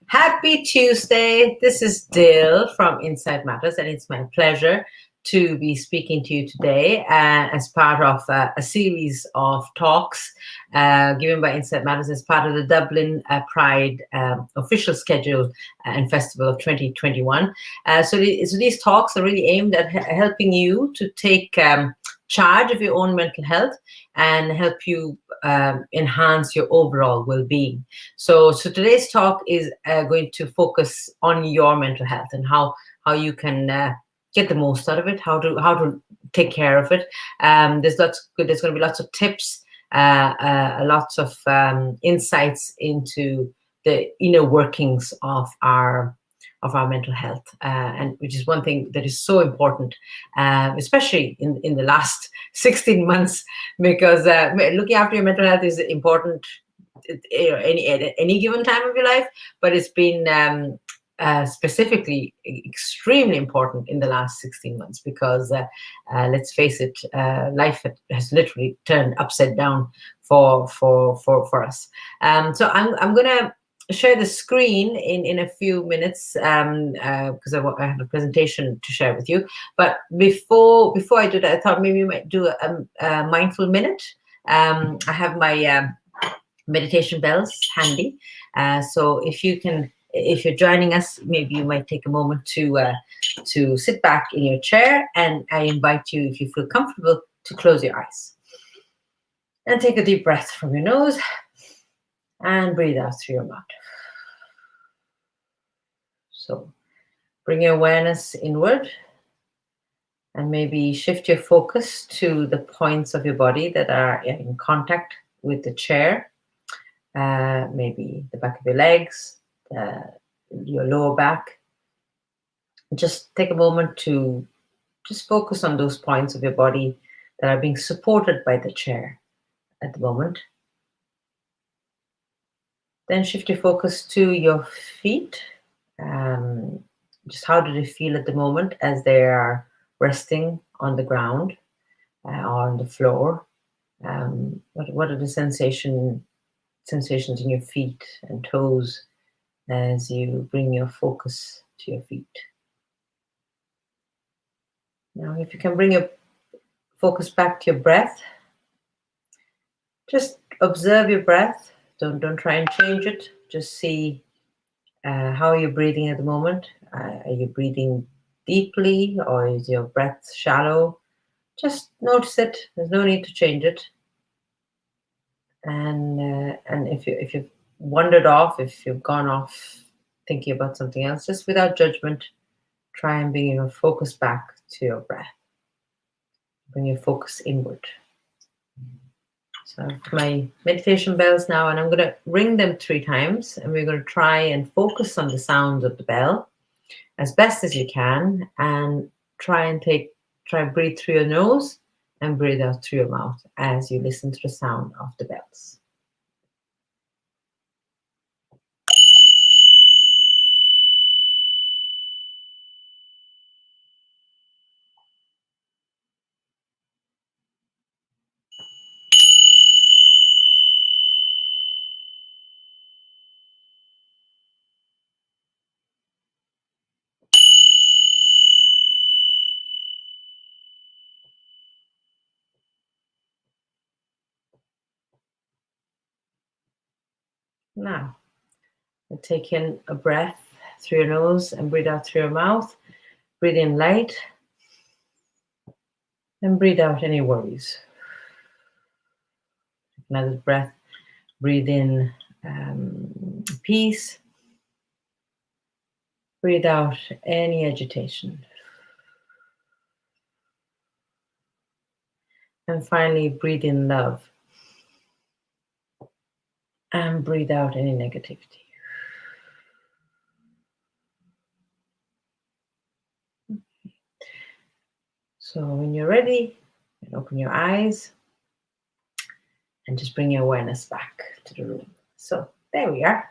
Happy Tuesday. This is Dill from Insight Matters, and it's my pleasure to be speaking to you today as part of a series of talks given by Insight Matters as part of the Dublin Pride official schedule and festival of 2021. So these talks are really aimed at helping you to take charge of your own mental health and help you enhance your overall well-being. So today's talk is going to focus on your mental health and how you can get the most out of it, how to take care of it. There's going to be lots of tips, lots of insights into the inner workings of our mental health, and which is one thing that is so important, especially in the last 16 months, because looking after your mental health is important at any given time of your life, but it's been specifically extremely important in the last 16 months because let's face it, life has literally turned upside down for us. So I'm gonna share the screen in a few minutes because I have a presentation to share with you. But before I do that, I thought maybe we might do a mindful minute. I have my meditation bells handy, so if you're joining us, maybe you might take a moment to sit back in your chair, and I invite you, if you feel comfortable, to close your eyes and take a deep breath from your nose and breathe out through your mouth. So bring your awareness inward and maybe shift your focus to the points of your body that are in contact with the chair, maybe the back of your legs, your lower back. Just take a moment to just focus on those points of your body that are being supported by the chair at the moment. Then shift your focus to your feet. Just how do they feel at the moment as they are resting on the ground or on the floor? What are the sensations in your feet and toes as you bring your focus to your feet? Now, if you can bring your focus back to your breath, just observe your breath. Don't try and change it. Just see how you're breathing at the moment. Are you breathing deeply, or is your breath shallow? Just notice it. There's no need to change it. And if you've wandered off, if you've gone off thinking about something else, just without judgment, try and bring your focus back to your breath. Bring your focus inward. So I have my meditation bells now, and I'm going to ring them 3 times, and we're going to try and focus on the sound of the bell as best as you can, and try and breathe through your nose and breathe out through your mouth as you listen to the sound of the bells. Now, take in a breath through your nose and breathe out through your mouth. Breathe in light and breathe out any worries. Another breath. Breathe in peace. Breathe out any agitation. And finally, breathe in love. And breathe out any negativity. So when you're ready, you can open your eyes and just bring your awareness back to the room. So there we are.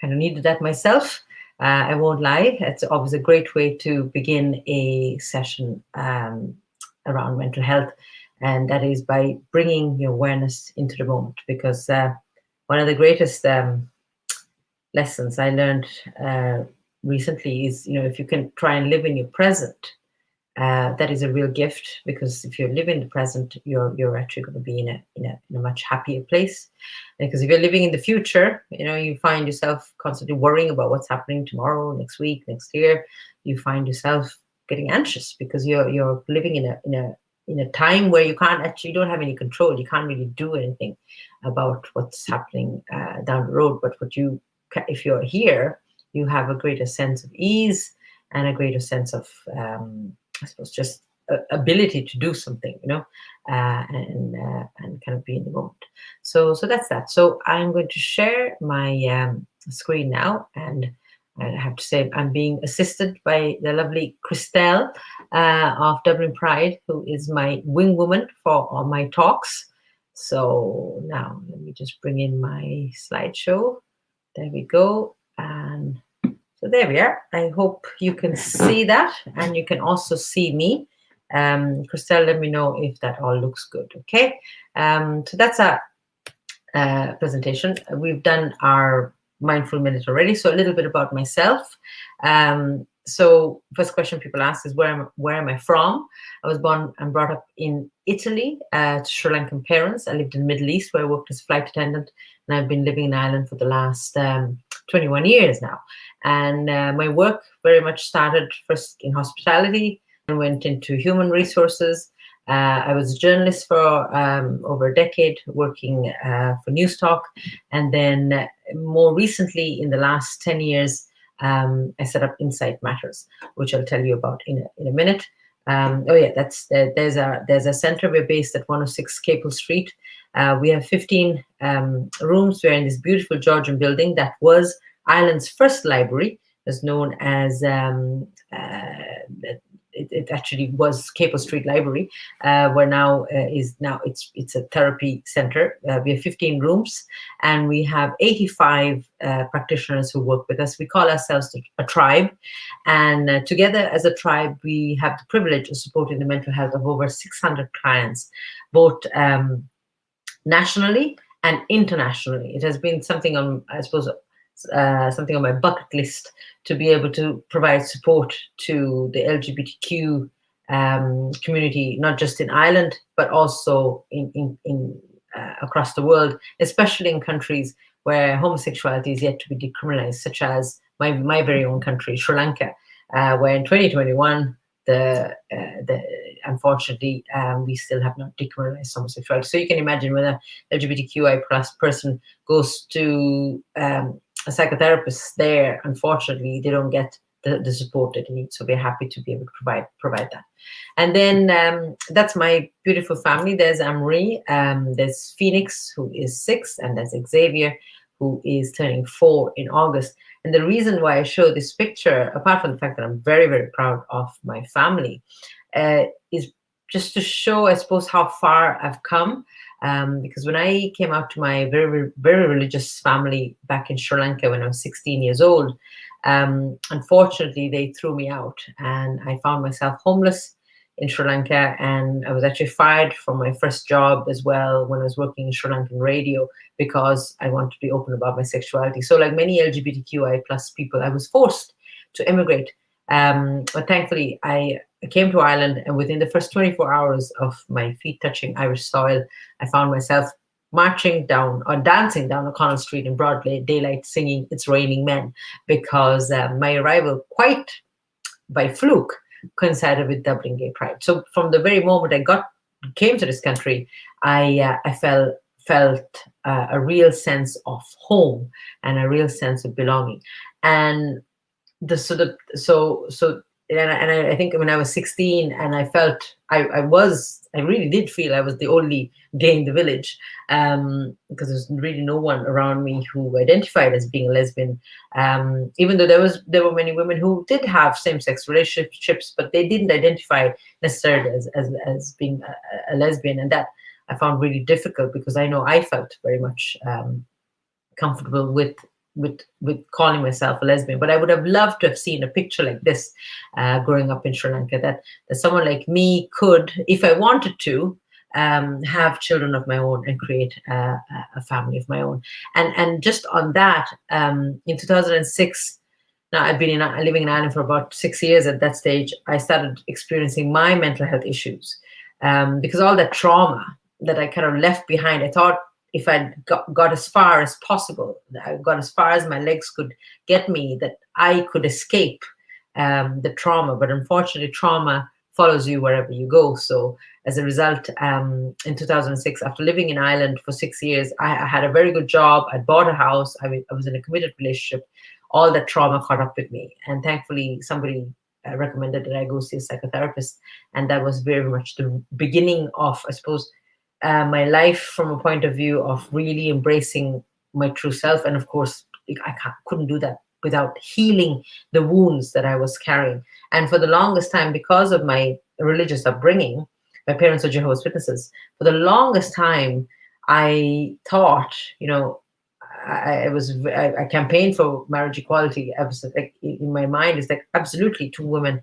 Kind of needed that myself. I won't lie. It's always a great way to begin a session around mental health. And that is by bringing your awareness into the moment, because one of the greatest lessons I learned recently is, if you can try and live in your present, that is a real gift, because if you live in the present, you're actually going to be in a much happier place. Because if you're living in the future, you find yourself constantly worrying about what's happening tomorrow, next week, next year. You find yourself getting anxious because you're living in a time where you don't have any control. You can't really do anything about what's happening down the road. But if you're here, you have a greater sense of ease and a greater sense of I suppose just ability to do something, and kind of be in the moment. So that's that. So I'm going to share my screen now, and I have to say I'm being assisted by the lovely Christelle of Dublin Pride, who is my wing woman for all my talks. So now let me just bring in my slideshow. There we go. And so there we are. I hope you can see that, and you can also see me. Christelle, let me know if that all looks good. Okay. So that's a presentation. We've done our mindful minute already. So a little bit about myself. So first question people ask is where am I from? I was born and brought up in Italy to Sri Lankan parents. I lived in the Middle East, where I worked as a flight attendant, and I've been living in Ireland for the last 21 years now. And my work very much started first in hospitality and went into human resources. I was a journalist for over a decade, working for News Talk. And then more recently, in the last 10 years, I set up Insight Matters, which I'll tell you about in a minute. There's a center. We're based at 106 Capel Street. We have 15 rooms. We're in this beautiful Georgian building that was Ireland's first library. Is known as it actually was Capel Street Library, where now it's a therapy center. We have 15 rooms, and we have 85 practitioners who work with us. We call ourselves a tribe, and together as a tribe, we have the privilege of supporting the mental health of over 600 clients, both nationally and internationally. It has been something on, I suppose, something on my bucket list to be able to provide support to the LGBTQ community, not just in Ireland, but also in across the world, especially in countries where homosexuality is yet to be decriminalized, such as my very own country, Sri Lanka, where in 2021, unfortunately, we still have not decriminalized homosexuality. So you can imagine when a LGBTQI plus person goes to a psychotherapist there, unfortunately, they don't get the support that they need. So we're happy to be able to provide that. And then that's my beautiful family. There's Anne-Marie, there's Phoenix, who is 6, and there's Xavier, who is turning 4 in August. And the reason why I show this picture, apart from the fact that I'm very, very proud of my family, is just to show, I suppose, how far I've come. Because when I came out to my very, very religious family back in Sri Lanka when I was 16 years old, unfortunately, they threw me out, and I found myself homeless in Sri Lanka, and I was actually fired from my first job as well when I was working in Sri Lankan radio, because I wanted to be open about my sexuality. So like many LGBTQI plus people, I was forced to immigrate. But thankfully, I came to Ireland, and within the first 24 hours of my feet touching Irish soil, I found myself marching down or dancing down O'Connell Street in broad daylight, singing "It's Raining Men," because my arrival, quite by fluke, coincided with Dublin Gay Pride. So from the very moment I came to this country, I felt a real sense of home and a real sense of belonging. And I think when I was 16, and I felt I really did feel I was the only gay in the village, because there's really no one around me who identified as being a lesbian. Even though there were many women who did have same-sex relationships, but they didn't identify necessarily as being a lesbian, and that I found really difficult, because I know I felt very much comfortable with calling myself a lesbian. But I would have loved to have seen a picture like this growing up in Sri Lanka, that someone like me could, if I wanted to, have children of my own, and create a family of my own. And just on that, in 2006, now I've been living in Ireland for about 6 years. At that stage, I started experiencing my mental health issues, because all that trauma that I kind of left behind. I thought if I got as far as possible, I got as far as my legs could get me, that I could escape the trauma. But unfortunately, trauma follows you wherever you go. So as a result, in 2006, after living in Ireland for 6 years, I had a very good job. I bought a house. I was in a committed relationship. All that trauma caught up with me. And thankfully, somebody recommended that I go see a psychotherapist. And that was very much the beginning of, I suppose, my life from a point of view of really embracing my true self. And of course, couldn't do that without healing the wounds that I was carrying. And for the longest time, because of my religious upbringing, my parents are Jehovah's Witnesses. For the longest time, I thought, I campaigned for marriage equality. I was like, in my mind, it's like absolutely 2 women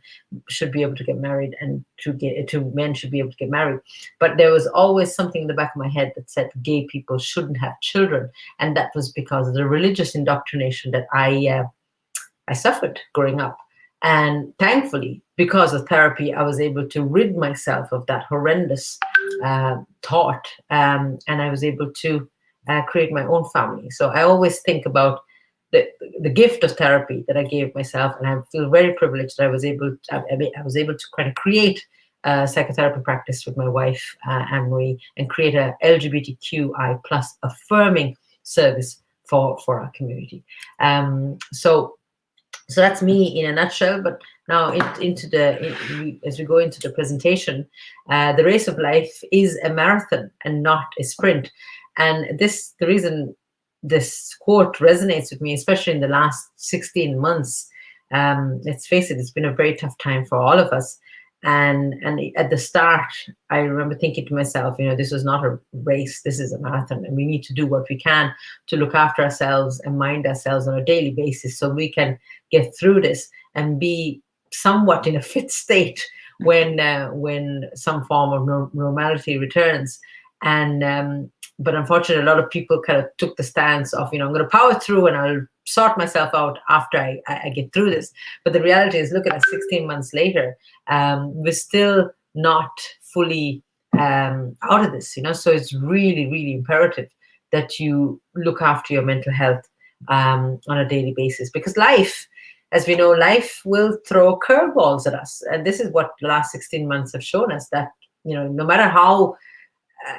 should be able to get married, and 2 men should be able to get married. But there was always something in the back of my head that said gay people shouldn't have children, and that was because of the religious indoctrination that I suffered growing up. And thankfully, because of therapy, I was able to rid myself of that horrendous thought, and I was able to create my own family. So I always think about the gift of therapy that I gave myself, and I feel very privileged that I was able to kind of create a psychotherapy practice with my wife, Anne-Marie, and create a LGBTQI plus affirming service for our community. So that's me in a nutshell. But now as we go into the presentation, the race of life is a marathon and not a sprint. And the reason this quote resonates with me, especially in the last 16 months, let's face it, it's been a very tough time for all of us. And at the start, I remember thinking to myself, this is not a race, this is a marathon, and we need to do what we can to look after ourselves and mind ourselves on a daily basis so we can get through this and be somewhat in a fit state when some form of normality returns. And but unfortunately, a lot of people kind of took the stance of, I'm going to power through and I'll sort myself out after I get through this. But the reality is, look at us 16 months later, we're still not fully out of this, So it's really, really imperative that you look after your mental health on a daily basis, because life, as we know, life will throw curveballs at us. And this is what the last 16 months have shown us, that, no matter how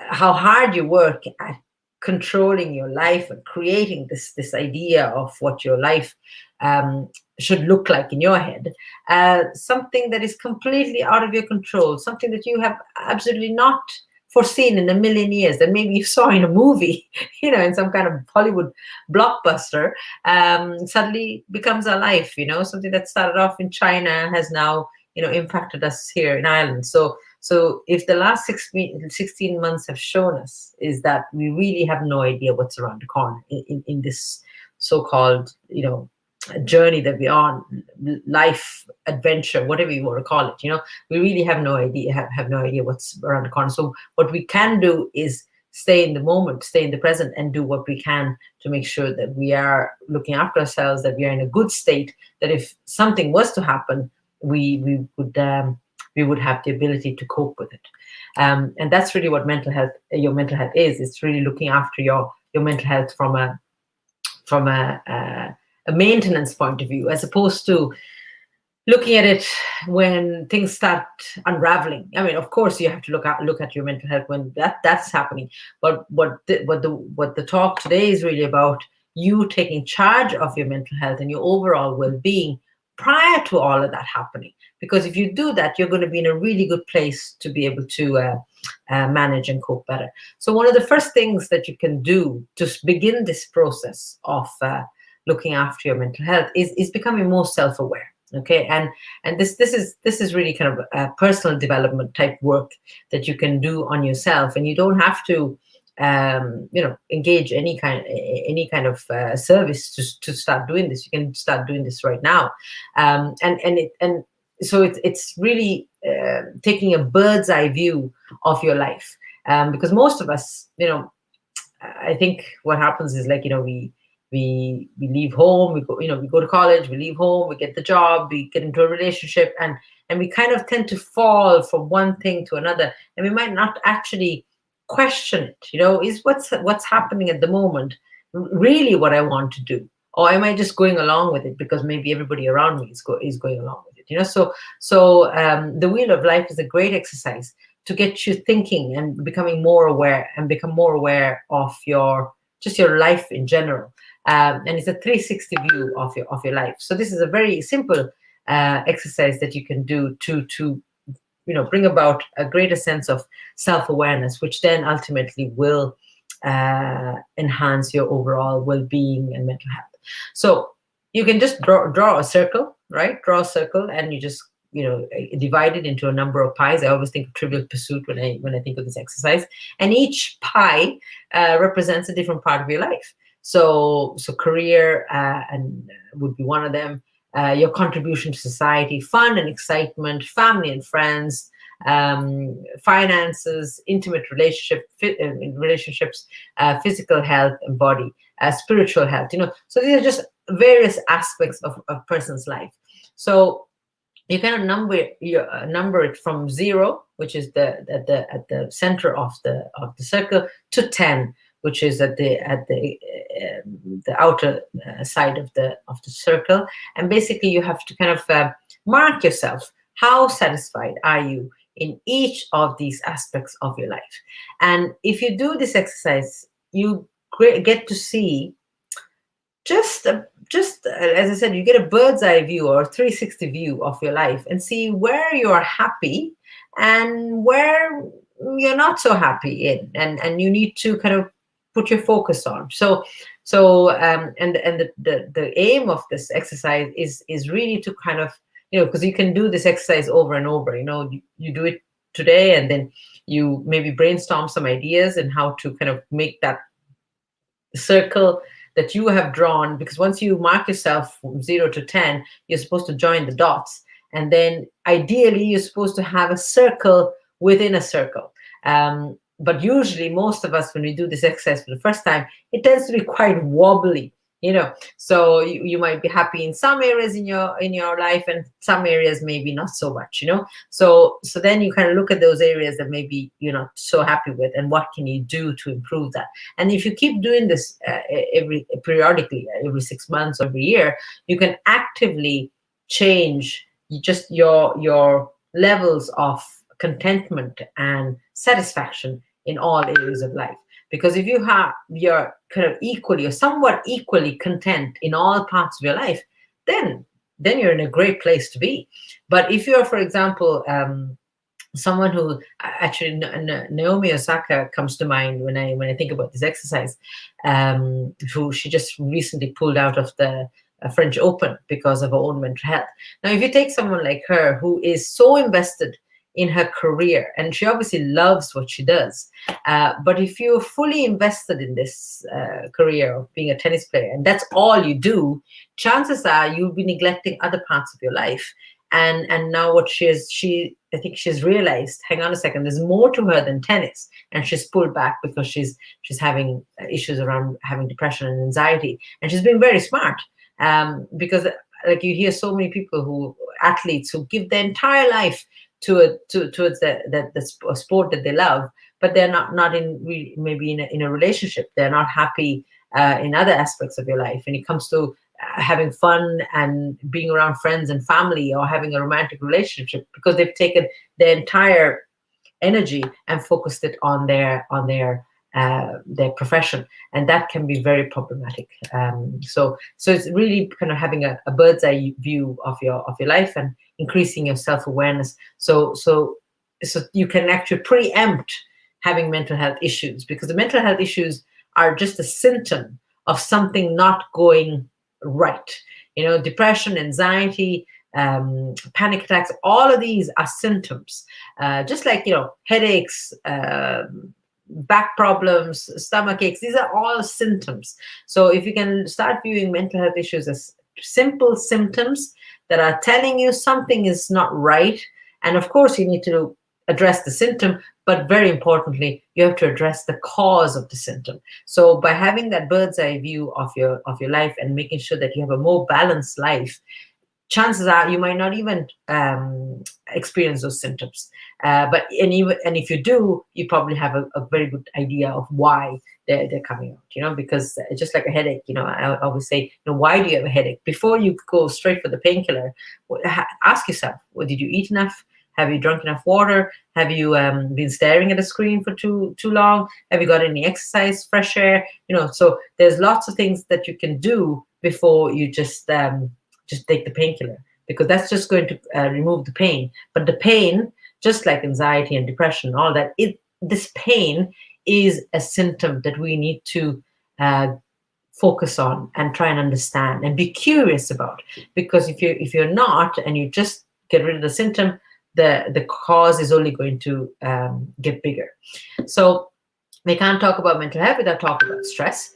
hard you work at controlling your life and creating this idea of what your life should look like in your head, something that is completely out of your control, something that you have absolutely not foreseen in a million years, that maybe you saw in a movie, in some kind of Hollywood blockbuster, suddenly becomes our life. Something that started off in China has now, impacted us here in Ireland. So if the last 16 months have shown us, is that we really have no idea what's around the corner in this so-called, journey that we're on, life, adventure, whatever you want to call it. We really have no idea, have no idea what's around the corner. So what we can do is stay in the moment, stay in the present, and do what we can to make sure that we are looking after ourselves, that we are in a good state, that if something was to happen, we would have the ability to cope with it. And that's really what your mental health is. It's really looking after your mental health from a maintenance point of view, as opposed to looking at it when things start unraveling. I mean, of course, you have to look at your mental health when that's happening. But what the talk today is really about, you taking charge of your mental health and your overall well-being prior to all of that happening. Because if you do that, you're going to be in a really good place to be able to manage and cope better. So one of the first things that you can do to begin this process of looking after your mental health is becoming more self-aware. Okay, and this is really kind of a personal development type work that you can do on yourself, and you don't have to engage any kind of service to start doing this. You can start doing this right now, so it's really taking a bird's eye view of your life Because most of us, I think what happens is like, we leave home, we go, we go to college, we leave home, we get the job, we get into a relationship, and we kind of tend to fall from one thing to another, and we might not actually question it. Is what's happening at the moment really what I want to do, or am I just going along with it because maybe everybody around me is going along with it? So the Wheel of Life is a great exercise to get you thinking and becoming more aware, and become more aware of your life in general. And it's a 360 view of your life. So this is a very simple exercise that you can do to bring about a greater sense of self-awareness, which then ultimately will enhance your overall well-being and mental health. So you can just draw a circle, right? Draw a circle, and you just divide it into a number of pies. I always think of Trivial Pursuit when I think of this exercise, and each pie represents a different part of your life. So career and would be one of them. Your contribution to society, fun and excitement, family and friends, finances, intimate relationships, physical health and body, spiritual health. So these are just various aspects of a person's life. So you kind of number it from 0, which is at the center of the circle, to 10, which is at the outer side of the circle. And basically you have to kind of mark yourself. How satisfied are you in each of these aspects of your life? And if you do this exercise, you get to see just as I said, you get a bird's eye view or 360 view of your life, and see where you're happy and where you're not so happy in, and you need to kind of put your focus on. So the aim of this exercise is really to kind of, because you can do this exercise over and over. You do it today, and then you maybe brainstorm some ideas and how to kind of make that circle that you have drawn, because once you mark yourself from 0 to 10, you're supposed to join the dots, and then ideally you're supposed to have a circle within a circle. But usually most of us, when we do this exercise for the first time, it tends to be quite wobbly. So you might be happy in some areas in your life, and some areas maybe not so much. So then you kind of look at those areas that maybe you're not so happy with, and what can you do to improve that. And if you keep doing this periodically, every 6 months, every year, you can actively change just your levels of contentment and satisfaction in all areas of life. Because if you're kind of equally or somewhat equally content in all parts of your life, then you're in a great place to be. But if you're, for example, someone who actually, Naomi Osaka comes to mind when I think about this exercise, who she just recently pulled out of the French Open because of her own mental health. Now, if you take someone like her who is so invested in her career, and she obviously loves what she does, but if you're fully invested in this career of being a tennis player, and that's all you do, chances are you'll be neglecting other parts of your life. And now what I think she's realized, hang on a second, there's more to her than tennis, and she's pulled back because she's having issues around having depression and anxiety, and she's being very smart, because like you hear so many people athletes who give their entire life towards the sport that they love, but they're not maybe in a relationship. They're not happy in other aspects of your life. When it comes to having fun and being around friends and family, or having a romantic relationship, because they've taken their entire energy and focused it on their profession, and that can be very problematic. So it's really kind of having a bird's eye view of your life, and increasing your self-awareness, so you can actually preempt having mental health issues, because the mental health issues are just a symptom of something not going right. Depression, anxiety, panic attacks, all of these are symptoms, just like headaches, back problems, stomach aches. These are all symptoms. So if you can start viewing mental health issues as simple symptoms that are telling you something is not right, and of course you need to address the symptom, But very importantly, you have to address the cause of the symptom. So by having that bird's eye view of your life and making sure that you have a more balanced life, chances are you might not even experience those symptoms. And if you do, you probably have a very good idea of why they're coming out. Because just like a headache, I always say, why do you have a headache? Before you go straight for the painkiller, ask yourself, well, did you eat enough? Have you drunk enough water? Have you been staring at a screen for too long? Have you got any exercise, fresh air? So there's lots of things that you can do before you just take the painkiller, because that's just going to remove the pain. But the pain, just like anxiety and depression, all that, this pain is a symptom that we need to focus on and try and understand and be curious about. Because if you're not, and you just get rid of the symptom, the cause is only going to get bigger. So we can't talk about mental health without talking about stress.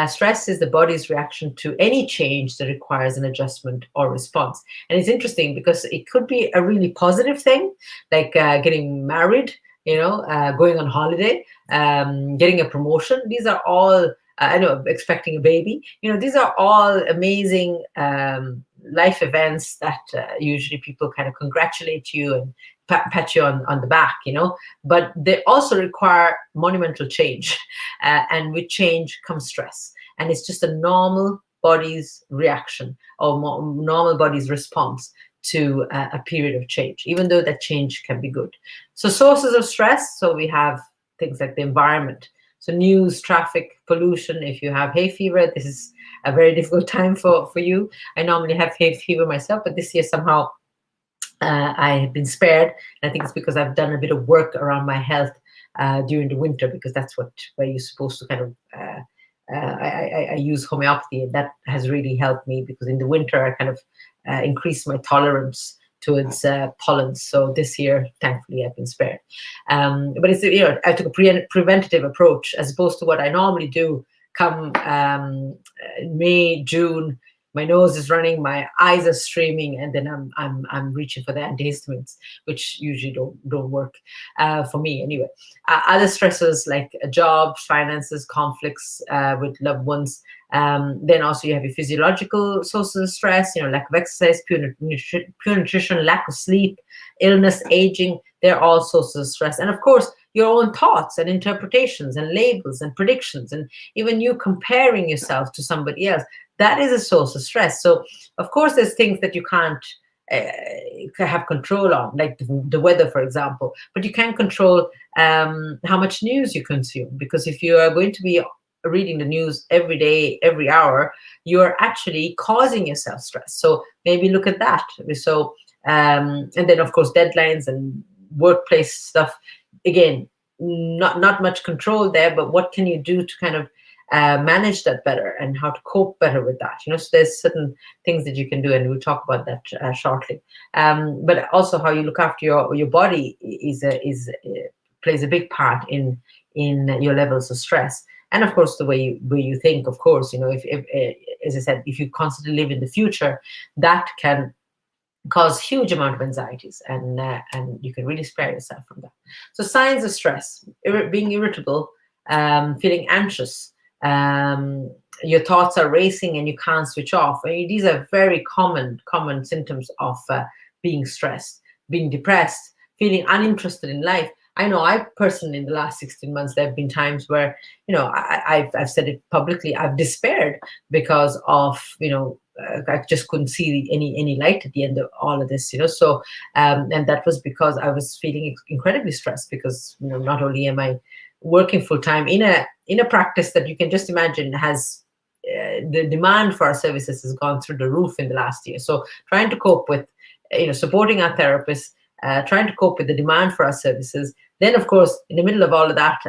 Stress is the body's reaction to any change that requires an adjustment or response. And it's interesting because it could be a really positive thing, like getting married, going on holiday, getting a promotion. These are all, expecting a baby. These are all amazing life events that usually people kind of congratulate you and pat you on the back, but they also require monumental change. And with change comes stress. And it's just a normal body's reaction, or normal body's response to a period of change, even though that change can be good. So sources of stress, so we have things like the environment. So news, traffic, pollution. If you have hay fever, this is a very difficult time for you. I normally have hay fever myself, but this year somehow I have been spared. And I think it's because I've done a bit of work around my health during the winter, because that's where you're supposed to kind of, I use homeopathy, and that has really helped me, because in the winter I kind of increase my tolerance towards pollen. So this year, thankfully, I've been spared. But it's, I took a preventative approach, as opposed to what I normally do come May, June. My nose is running, my eyes are streaming, and then I'm reaching for the antihistamines, which usually don't work for me anyway. Other stressors like jobs, finances, conflicts with loved ones. Then also you have your physiological sources of stress, lack of exercise, poor nutrition, lack of sleep, illness, aging. They're all sources of stress. And of course, your own thoughts and interpretations and labels and predictions, and even you comparing yourself to somebody else. That is a source of stress. So, of course, there's things that you can't have control on, like the weather, for example. But you can control how much news you consume, because if you are going to be reading the news every day, every hour, you're actually causing yourself stress. So maybe look at that. So, and then, of course, deadlines and workplace stuff. Again, not much control there, but what can you do to kind of manage that better, and how to cope better with that? So there's certain things that you can do, and we'll talk about that shortly. But also how you look after your body plays a big part in your levels of stress. And of course, the way you think, of course, if as I said, if you constantly live in the future, that can cause huge amount of anxieties, and you can really spare yourself from that. So signs of stress: being irritable, feeling anxious, your thoughts are racing and you can't switch off. I mean, these are very common symptoms of being stressed. Being depressed, feeling uninterested in life. I know I personally, in the last 16 months, there have been times where, I've said it publicly, I've despaired because of, I just couldn't see any light at the end of all of this, So, and that was because I was feeling incredibly stressed, because, not only am I working full time in a practice that you can just imagine has the demand for our services has gone through the roof in the last year. So trying to cope with, supporting our therapists, trying to cope with the demand for our services. Then, of course, in the middle of all of that,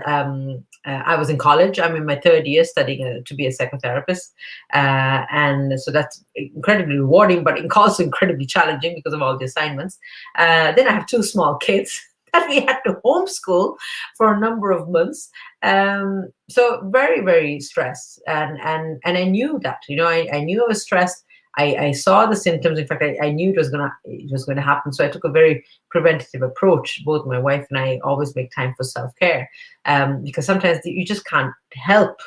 I was in college. I'm in my third year studying to be a psychotherapist. And so that's incredibly rewarding, but also incredibly challenging because of all the assignments. Then I have two small kids that we had to homeschool for a number of months. So very, very stressed. And I knew that, I knew I was stressed. I saw the symptoms. In fact, I knew it was going to happen. So I took a very preventative approach. Both my wife and I always make time for self-care, because sometimes you just can't help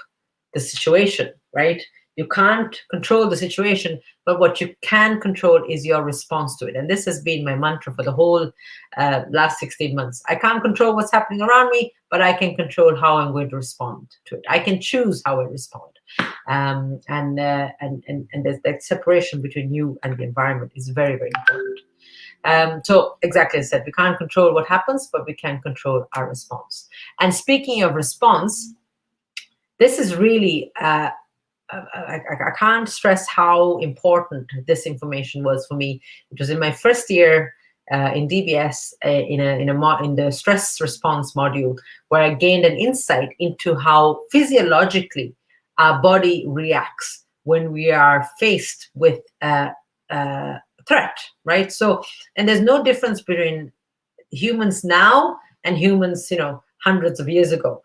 the situation, right? You can't control the situation, but what you can control is your response to it. And this has been my mantra for the whole last 16 months. I can't control what's happening around me, but I can control how I'm going to respond to it. I can choose how I respond. And there's that separation between you and the environment is very, very important. So exactly as I said, we can't control what happens, but we can control our response. And speaking of response, this is really, I can't stress how important this information was for me. It was in my first year in DBS, in the stress response module, where I gained an insight into how physiologically our body reacts when we are faced with a threat, right? So, and there's no difference between humans now and humans, hundreds of years ago.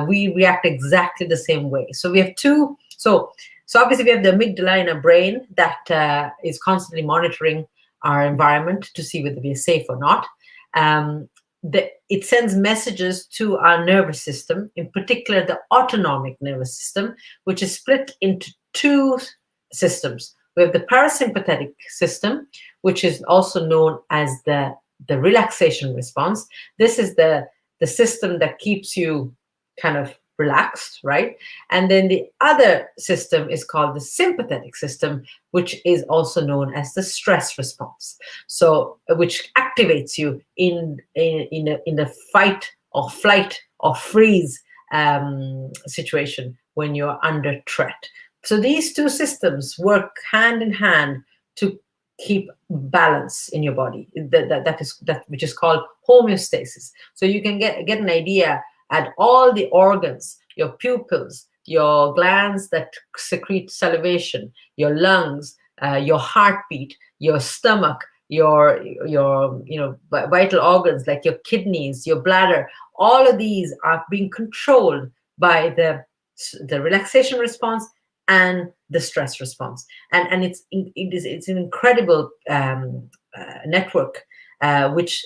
We react exactly the same way. So we have two. So obviously we have the amygdala in our brain that is constantly monitoring our environment to see whether we are safe or not. It sends messages to our nervous system, in particular the autonomic nervous system, which is split into two systems. We have the parasympathetic system, which is also known as the relaxation response. This is the system that keeps you kind of relaxed, right? And then the other system is called the sympathetic system, which is also known as the stress response. So, which activates you in the fight or flight or freeze situation when you're under threat. So these two systems work hand in hand to keep balance in your body, that which is called homeostasis. So you can get an idea at all the organs, your pupils, your glands that secrete salivation, your lungs, your heartbeat, your stomach, your vital organs like your kidneys, your bladder. All of these are being controlled by the relaxation response and the stress response, and it's an incredible network which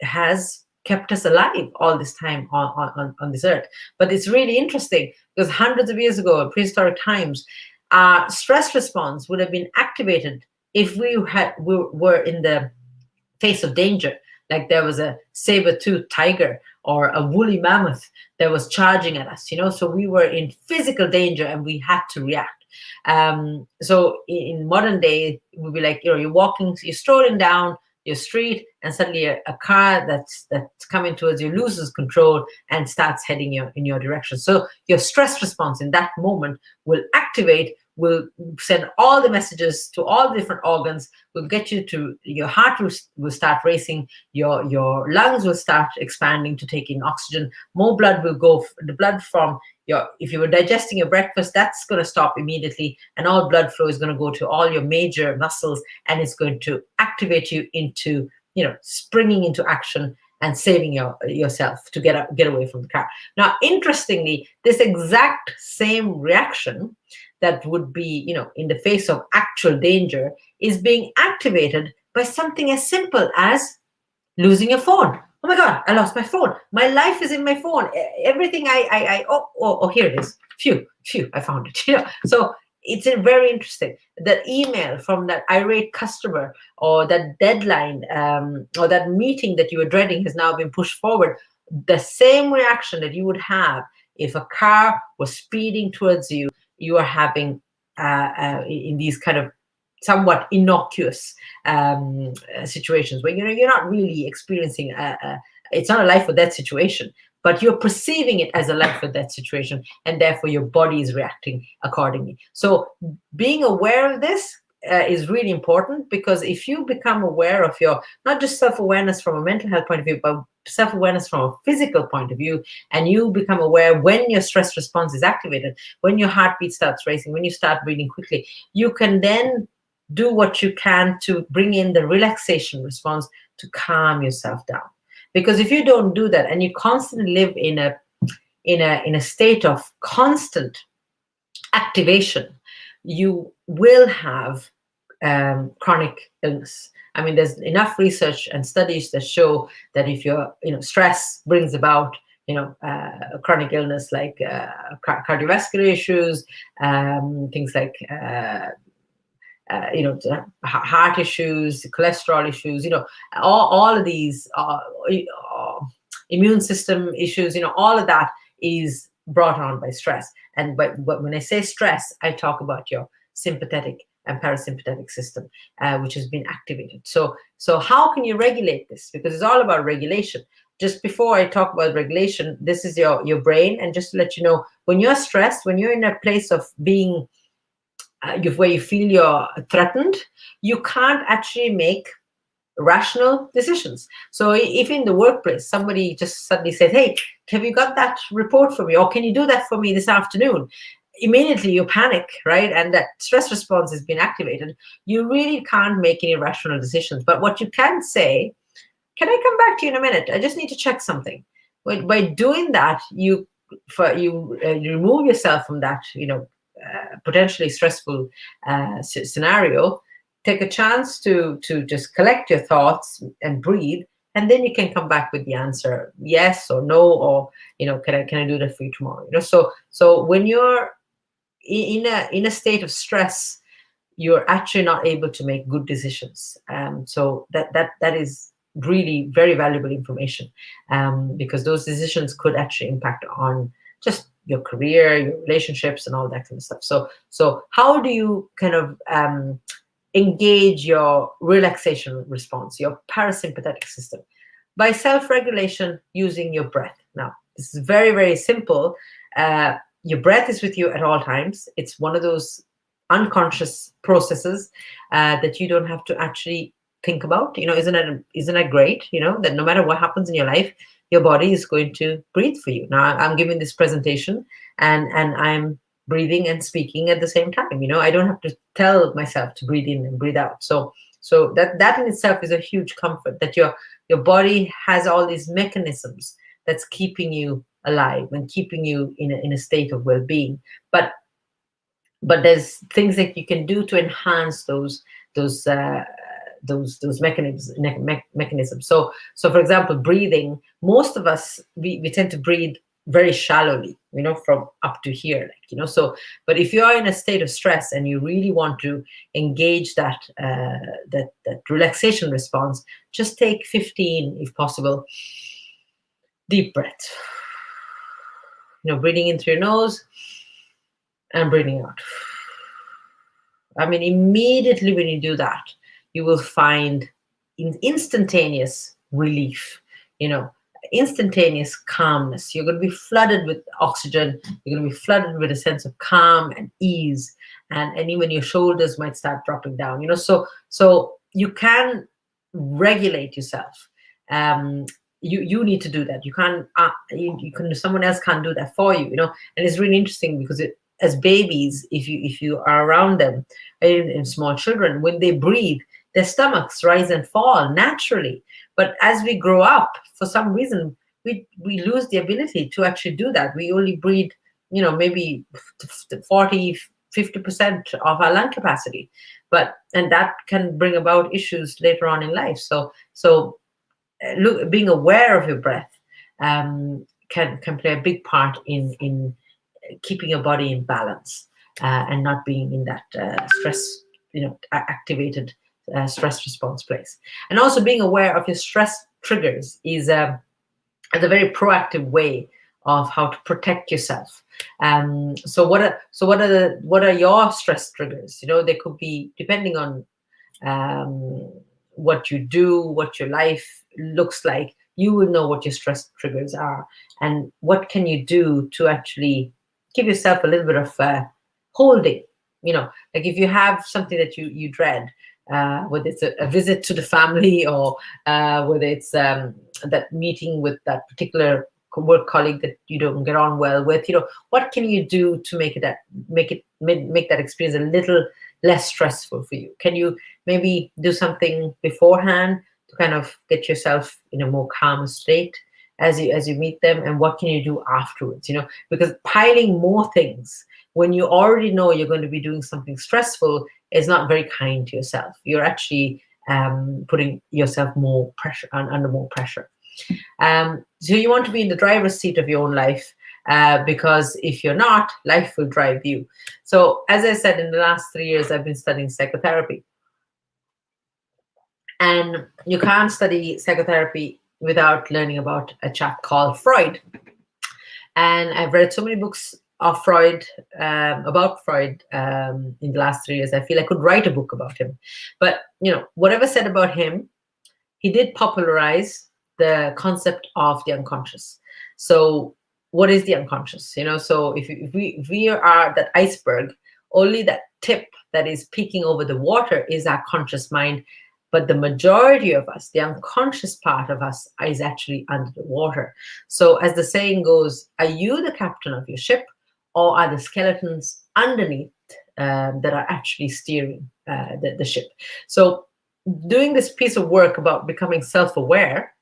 has kept us alive all this time on this earth. But it's really interesting because hundreds of years ago, in prehistoric times, our stress response would have been activated if we were in the face of danger, like there was a saber-toothed tiger or a woolly mammoth that was charging at us, so we were in physical danger and we had to react. So in modern day, we'd be like, you're strolling down your street and suddenly a car that's coming towards you loses control and starts heading in your direction. So your stress response in that moment will activate, will send all the messages to all the different organs, will get you to, your heart will start racing, your lungs will start expanding to take in oxygen, more blood will go, the blood from if you were digesting your breakfast, that's going to stop immediately, and all blood flow is going to go to all your major muscles, and it's going to activate you into, springing into action and saving yourself to get away from the car. Now, interestingly, this exact same reaction that would be, in the face of actual danger is being activated by something as simple as losing your phone. Oh my God, I lost my phone. My life is in my phone. Everything here it is. Phew, I found it. So it's very interesting. The email from that irate customer or that deadline or that meeting that you were dreading has now been pushed forward. The same reaction that you would have if a car was speeding towards you, you are having in these kind of somewhat innocuous situations where you're not really experiencing it's not a life or death situation, but you're perceiving it as a life or death situation, and therefore your body is reacting accordingly. So being aware of this is really important, because if you become aware of your, not just self-awareness from a mental health point of view, but self-awareness from a physical point of view, and you become aware when your stress response is activated, when your heartbeat starts racing, when you start breathing quickly, you can then do what you can to bring in the relaxation response to calm yourself down. Because if you don't do that and you constantly live in a state of constant activation, you will have chronic illness. I mean, there's enough research and studies that show that if stress brings about, chronic illness like cardiovascular issues, things like, heart issues, cholesterol issues, all of these immune system issues, all of that is brought on by stress. But when I say stress, I talk about your sympathetic and parasympathetic system, which has been activated. So how can you regulate this? Because it's all about regulation. Just before I talk about regulation, this is your brain. And just to let you know, when you're stressed, when you're in a place of being where you feel you're threatened, you can't actually make rational decisions. So if in the workplace somebody just suddenly says, hey, have you got that report for me, or can you do that for me this afternoon? Immediately you panic, right? And that stress response has been activated. You really can't make any rational decisions. But what you can say, can I come back to you in a minute? I just need to check something. By doing that, you remove yourself from that potentially stressful scenario. Take a chance to just collect your thoughts and breathe, and then you can come back with the answer, yes or no, or can I do that for you tomorrow? So when you're in a state of stress, you're actually not able to make good decisions. So that is really very valuable information, because those decisions could actually impact on just your career, your relationships, and all that kind of stuff. So how do you kind of engage your relaxation response, your parasympathetic system? By self-regulation using your breath. Now, this is very, very simple. Your breath is with you at all times. It's one of those unconscious processes that you don't have to actually think about. Isn't it great? That no matter what happens in your life, your body is going to breathe for you. Now, I'm giving this presentation, and I'm breathing and speaking at the same time. I don't have to tell myself to breathe in and breathe out. So that in itself is a huge comfort, that your body has all these mechanisms that's keeping you alive and keeping you in a state of well-being. But there's things that you can do to enhance those mechanisms. So for example, breathing. Most of us we tend to breathe very shallowly, from up to here, So, but if you are in a state of stress and you really want to engage that relaxation response, just take 15, if possible, deep breaths. Breathing in through your nose and breathing out. I mean, immediately when you do that, you will find instantaneous relief, instantaneous calmness. You're going to be flooded with oxygen. You're going to be flooded with a sense of calm and ease, and even your shoulders might start dropping down. So you can regulate yourself. You need to do that. You can't. Someone else can't do that for you. And it's really interesting because as babies, if you are around them, and small children, when they breathe, their stomachs rise and fall naturally. But as we grow up, for some reason, we lose the ability to actually do that. We only breathe, maybe 40, 50% of our lung capacity. And that can bring about issues later on in life. So being aware of your breath can play a big part in keeping your body in balance, and not being in that stress, activated stress response place. And also being aware of your stress triggers is a very proactive way of how to protect yourself. So what are your stress triggers? They could be, depending on what you do, what your life looks like, you will know what your stress triggers are, and what can you do to actually give yourself a little bit of holding. Like if you have something that you dread, whether it's a visit to the family, or whether it's that meeting with that particular work colleague that you don't get on well with, what can you do to make that experience a little less stressful for you? Can you maybe do something beforehand to kind of get yourself in a more calm state as you meet them? And what can you do afterwards? Because piling more things when you already know you're going to be doing something stressful, is not very kind to yourself. You're actually putting yourself more pressure, under more pressure. So you want to be in the driver's seat of your own life, because if you're not, life will drive you. So as I said, in the last 3 years, I've been studying psychotherapy. And you can't study psychotherapy without learning about a chap called Freud. And I've read so many books of Freud, about Freud, in the last 3 years. I feel I could write a book about him. But, whatever said about him, he did popularize the concept of the unconscious. So what is the unconscious? So if we are that iceberg, only that tip that is peeking over the water is our conscious mind. But the majority of us, the unconscious part of us, is actually under the water. So as the saying goes, are you the captain of your ship, or are the skeletons underneath that are actually steering the ship? So doing this piece of work about becoming self-aware,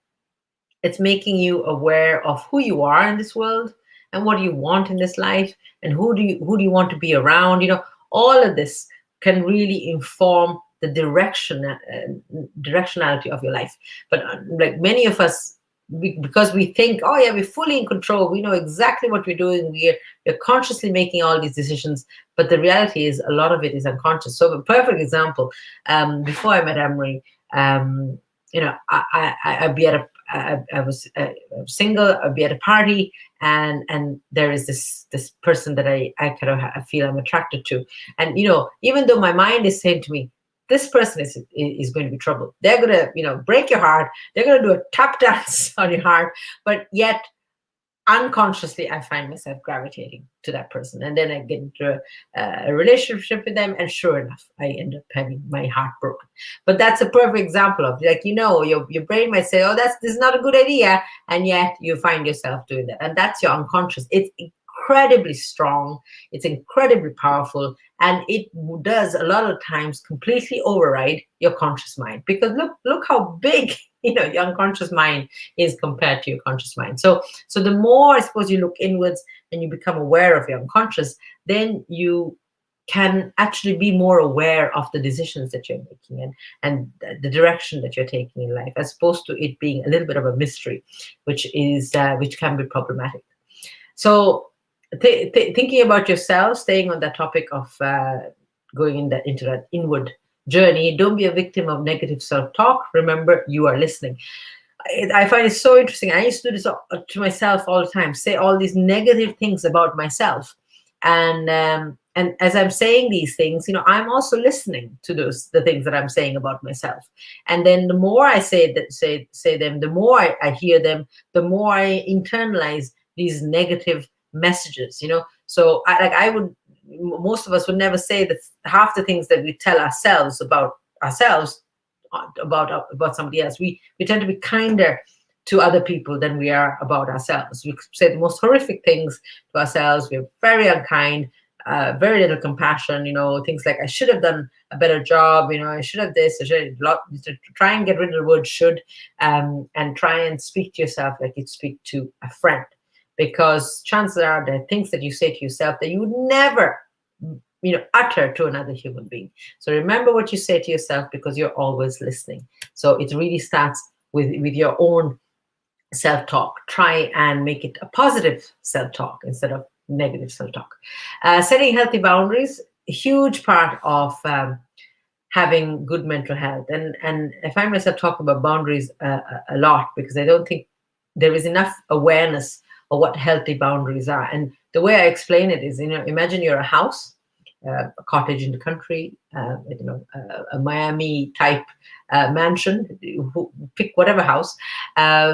it's making you aware of who you are in this world, and what do you want in this life, and who do you want to be around. All of this can really inform the directionality of your life. But like many of us, because we think, oh yeah, we're fully in control, we know exactly what we're doing, we're consciously making all these decisions, but the reality is a lot of it is unconscious. So a perfect example, before I met Emery, I'd be at I was single, I'd be at a party, and there is this person that I feel I'm attracted to. And even though my mind is saying to me, this person is going to be trouble, they're going to break your heart, they're going to do a tap dance on your heart, but yet unconsciously I find myself gravitating to that person, and then I get into a relationship with them, and sure enough I end up having my heart broken. But that's a perfect example of, like, your brain might say, oh, this is not a good idea, and yet you find yourself doing that, and that's your unconscious. It's incredibly strong, it's incredibly powerful, and it does a lot of times completely override your conscious mind, because look how big your unconscious mind is compared to your conscious mind. So the more, I suppose, you look inwards and you become aware of your unconscious, then you can actually be more aware of the decisions that you're making, and the direction that you're taking in life, as opposed to it being a little bit of a mystery, which can be problematic. So thinking about yourself, staying on that topic of going into that inward journey, don't be a victim of negative self-talk. Remember, you are listening. I find it so interesting. I used to do this to myself all the time, say all these negative things about myself, and as I'm saying these things, I'm also listening to the things that I'm saying about myself. And then the more I say them, the more I hear them, the more I internalize these negative messages. So most of us would never say that half the things that we tell ourselves about somebody else. We tend to be kinder to other people than we are about ourselves. We say the most horrific things to ourselves. We're very unkind, very little compassion. Things like, I should have done a better job. I should have this. I should have, try and get rid of the word should, and try and speak to yourself like you'd speak to a friend. Because chances are there are things that you say to yourself that you would never, utter to another human being. So remember what you say to yourself, because you're always listening. So it really starts with your own self-talk. Try and make it a positive self-talk instead of negative self-talk. Setting healthy boundaries, a huge part of having good mental health. And I find myself talking about boundaries a lot, because I don't think there is enough awareness of what healthy boundaries are. And the way I explain it is, imagine you're a house, a cottage in the country, a Miami type mansion, pick whatever house.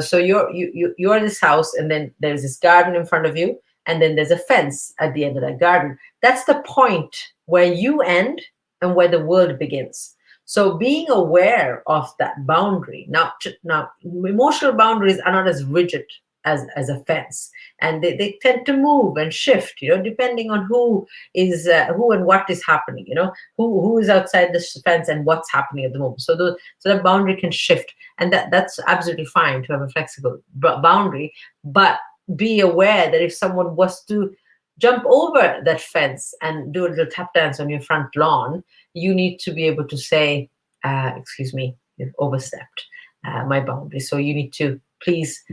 So you're this house, and then there's this garden in front of you, and then there's a fence at the end of that garden. That's the point where you end and where the world begins. So being aware of that boundary. Now emotional boundaries are not as rigid as a fence, and they tend to move and shift, depending on who and what is happening, who is outside this fence and what's happening at the moment. So the boundary can shift, and that's absolutely fine to have a flexible boundary. But be aware that if someone was to jump over that fence and do a little tap dance on your front lawn, you need to be able to say, excuse me, you've overstepped my boundary. So you need to please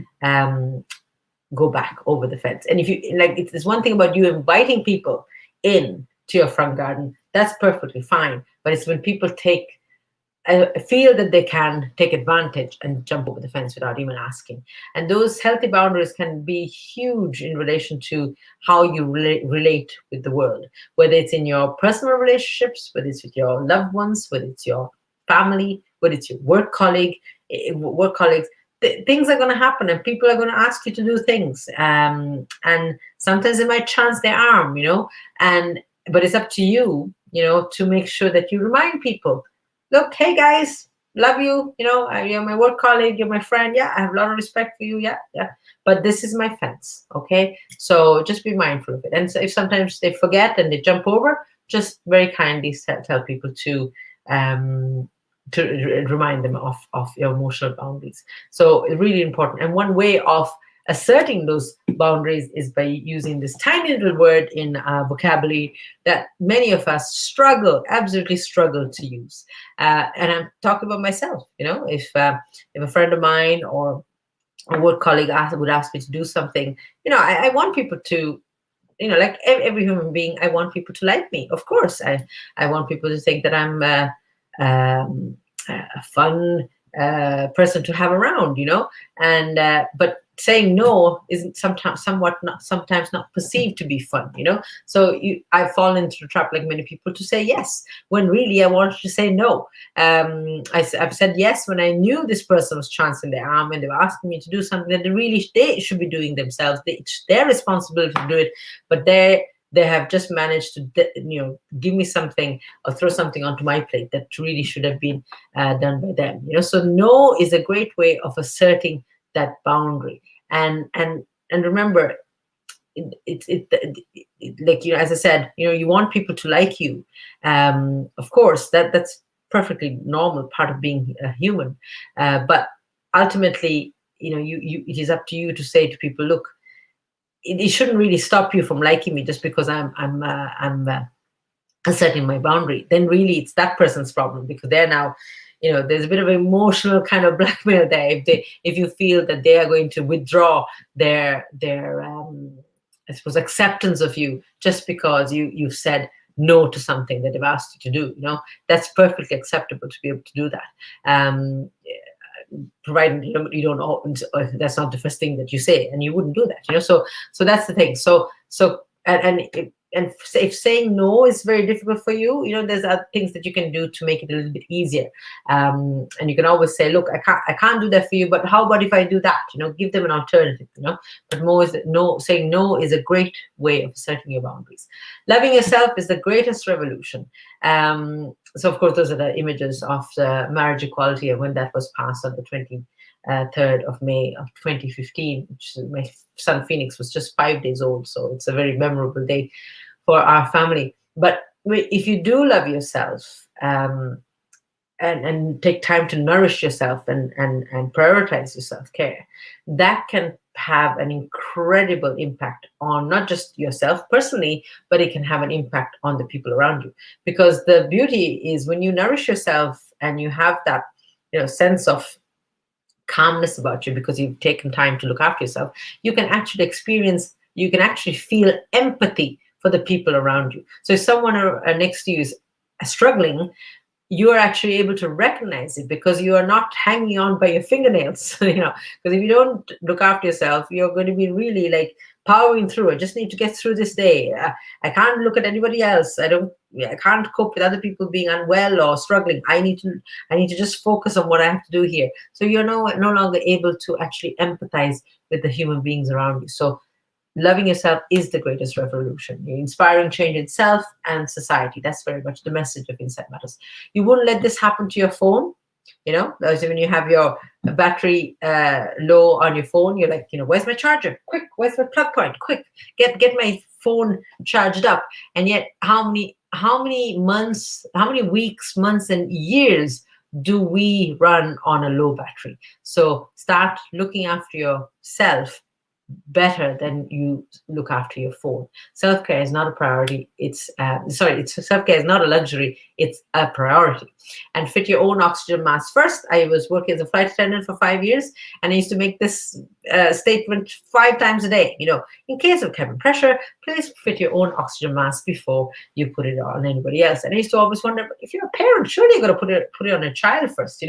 go back over the fence. And if you like, it's one thing about you inviting people in to your front garden, that's perfectly fine. But it's when people feel that they can take advantage and jump over the fence without even asking. And those healthy boundaries can be huge in relation to how you relate with the world, whether it's in your personal relationships, whether it's with your loved ones, whether it's your family, whether it's your work colleagues. Things are going to happen, and people are going to ask you to do things, and sometimes they might chance their arm, but it's up to you, to make sure that you remind people, look, hey guys, love you, you're my work colleague, you're my friend, yeah, I have a lot of respect for you, yeah, but this is my fence, okay? So just be mindful of it. And so if sometimes they forget and they jump over, just very kindly tell people to remind them of your emotional boundaries. So it's really important. And one way of asserting those boundaries is by using this tiny little word in vocabulary that many of us absolutely struggle to use. And I'm talking about myself. If a friend of mine or a work colleague would ask me to do something, I want people to, like every human being, I want people to like me. Of course, I want people to think that I'm a fun person to have around, and but saying no isn't sometimes not perceived to be fun, so I fall into the trap, like many people, to say yes when really I wanted to say no. I've said yes when I knew this person was chancing their arm and they were asking me to do something that they should be doing themselves. It's their responsibility to do it, but they have just managed to give me something or throw something onto my plate that really should have been done by them. So no is a great way of asserting that boundary. And remember, like, as I said, you want people to like you. Of course, that's perfectly normal part of being a human. But ultimately, it is up to you to say to people, look, it shouldn't really stop you from liking me just because I'm asserting my boundary. Then really it's that person's problem, because they're now, there's a bit of emotional kind of blackmail there. If you feel that they are going to withdraw their I suppose acceptance of you just because you've said no to something that they've asked you to do, that's perfectly acceptable to be able to do that. Provided you don't, that's not the first thing that you say, and you wouldn't do that, so that's the thing. So and if saying no is very difficult for you, there's other things that you can do to make it a little bit easier. And you can always say, look, I can't do that for you, but how about if I do that? Give them an alternative. But saying no is a great way of asserting your boundaries. Loving yourself is the greatest revolution. So of course, those are the images of the marriage equality and when that was passed on the 23rd of May of 2015, which my son Phoenix was just 5 days old. So it's a very memorable day for our family. But if you do love yourself and take time to nourish yourself and prioritize your self-care, that can have an incredible impact on not just yourself personally, but it can have an impact on the people around you. Because the beauty is when you nourish yourself and you have that sense of calmness about you because you've taken time to look after yourself, you can actually feel empathy for the people around you. So if someone next to you is struggling, you are actually able to recognize it because you are not hanging on by your fingernails, because if you don't look after yourself, you're going to be really like powering through. I just need to get through this day. I can't look at anybody else. I can't cope with other people being unwell or struggling. I need to just focus on what I have to do here. So you're no longer able to actually empathize with the human beings around you. So loving yourself is the greatest revolution. You're inspiring change in self and society. That's very much the message of Insight Matters. You wouldn't let this happen to your phone. When you have your battery low on your phone, you're like, where's my charger? Quick, where's my plug point? Quick, get my phone charged up. And yet, how many months, how many weeks, months, and years do we run on a low battery? So start looking after yourself better than you look after your phone. Self-care is not a priority. It's self-care is not a luxury. It's a priority. And fit your own oxygen mask first. I was working as a flight attendant for 5 years, and I used to make this statement 5 times a day. In case of cabin pressure, please fit your own oxygen mask before you put it on anybody else. And I used to always wonder, if you're a parent, surely you're going to put it on your child first,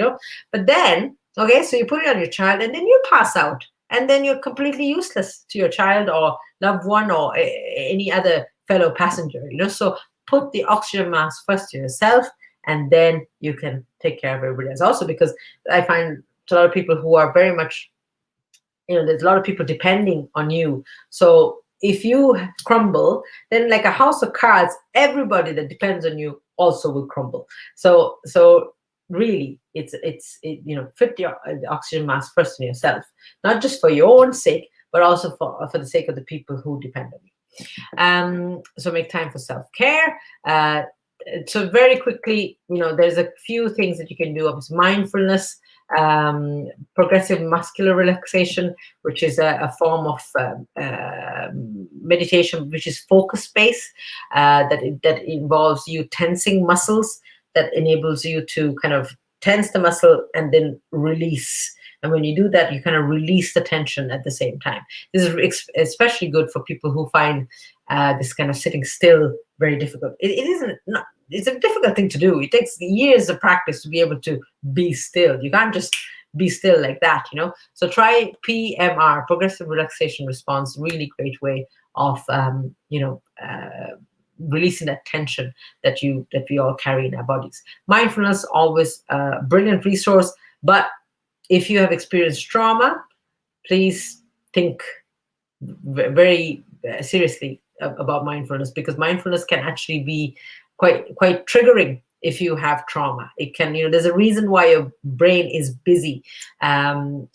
But then, okay, so you put it on your child, and then you pass out. And then you're completely useless to your child or loved one or any other fellow passenger, So put the oxygen mask first to yourself, and then you can take care of everybody else. Also, because I find a lot of people who are very much, there's a lot of people depending on you. So if you crumble, then like a house of cards, everybody that depends on you also will crumble. So really, it's fit the oxygen mask first on yourself, not just for your own sake, but also for the sake of the people who depend on you. So make time for self-care. So very quickly, there's a few things that you can do. Obviously, mindfulness, progressive muscular relaxation, which is a form of meditation, which is focus-based, that involves you tensing muscles, that enables you to kind of tense the muscle and then release. And when you do that, you kind of release the tension at the same time. This is especially good for people who find this kind of sitting still very difficult. It's a difficult thing to do. It takes years of practice to be able to be still. You can't just be still like that, So try PMR, progressive relaxation response. Really great way of, releasing that tension that we all carry in our bodies. Mindfulness, always a brilliant resource. But if you have experienced trauma, please think very seriously about mindfulness, because mindfulness can actually be quite triggering if you have trauma. It can, there's a reason why your brain is busy,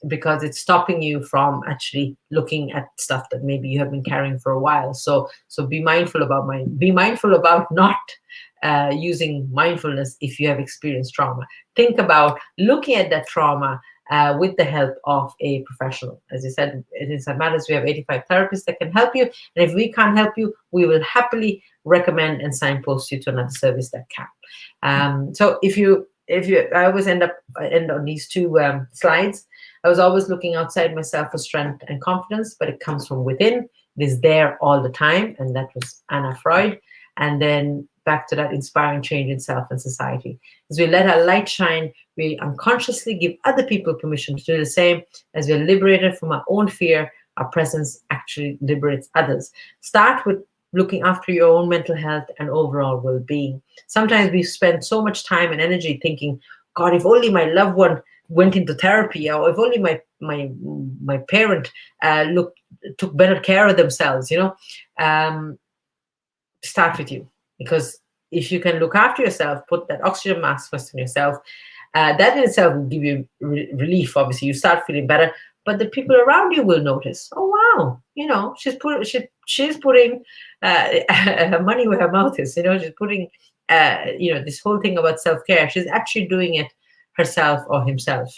because it's stopping you from actually looking at stuff that maybe you have been carrying for a while. So be mindful about not using mindfulness if you have experienced trauma. Think about looking at that trauma with the help of a professional. As I said, in Inside Matters, we have 85 therapists that can help you. And if we can't help you, we will happily recommend and signpost you to another service that can. So I always end on these two slides. I was always looking outside myself for strength and confidence, but it comes from within. It is there all the time. And that was Anna Freud. And then back to that inspiring change in self and society. As we let our light shine, we unconsciously give other people permission to do the same. As we're liberated from our own fear, our presence actually liberates others. Start with looking after your own mental health and overall well-being. Sometimes we spend so much time and energy thinking, God, if only my loved one went into therapy, or if only my parent took better care of themselves, start with you. Because if you can look after yourself, put that oxygen mask first on yourself, that in itself will give you relief. Obviously, you start feeling better, but the people around you will notice. Oh wow, she's putting her money where her mouth is. She's putting this whole thing about self-care. She's actually doing it herself or himself.